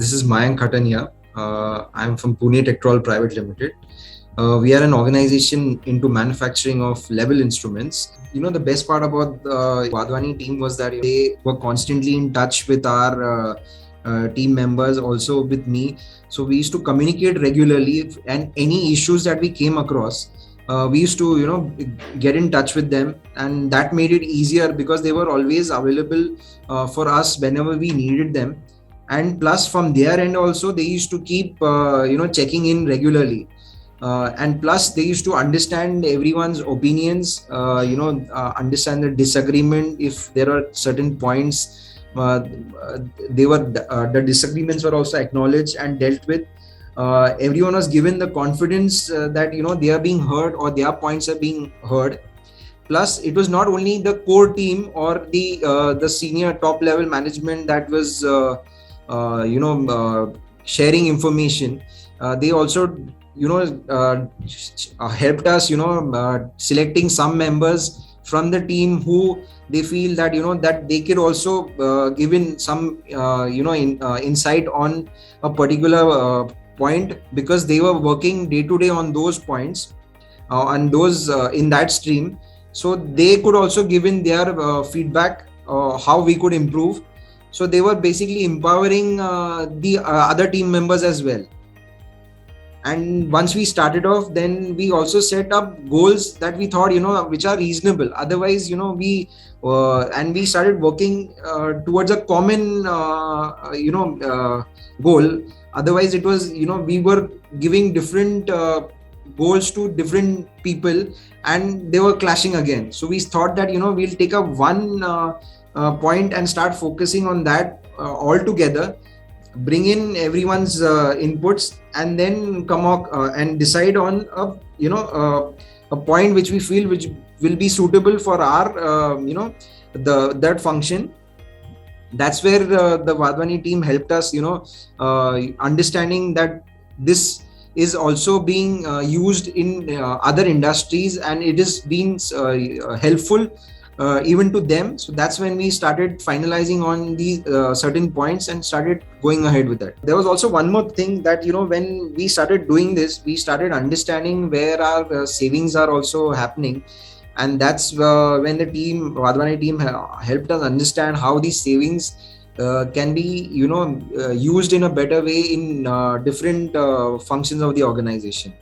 This is Mayank Khatania. I'm from Pune Tectrol Private Limited. We are an organization into manufacturing of level instruments. The best part about the Wadhwani team was that they were constantly in touch with our team members, also with me. So we used to communicate regularly, and any issues that we came across, we used to get in touch with them, and that made it easier because they were always available for us whenever we needed them. And plus from their end also, they used to keep checking in regularly, and plus they used to understand everyone's opinions, understand the disagreement. If there are certain points, the disagreements were also acknowledged and dealt with. Everyone was given the confidence that they are being heard, or their points are being heard. Plus, it was not only the core team or the senior top level management that was sharing information. They also helped us selecting some members from the team who they feel that that they could also give in some insight on a particular point, because they were working day to day on those points, and those in that stream. So they could also give in their feedback, how we could improve. So they were basically empowering the other team members as well. And once we started off, then we also set up goals that we thought which are reasonable. Otherwise and we started working towards a common goal. Otherwise it was we were giving different goals to different people, and they were clashing again. So we thought that we'll take up one point and start focusing on that all together, bring in everyone's inputs, and then come up and decide on a point which we feel which will be suitable for our that function. That's where the Wadhwani team helped us understanding that this is also being used in other industries, and it is being helpful even to them. So that's when we started finalizing on these certain points and started going ahead with that. There was also one more thing that when we started doing this, we started understanding where our savings are also happening. And that's when the Wadhwani team helped us understand how these savings can be used in a better way in different functions of the organization.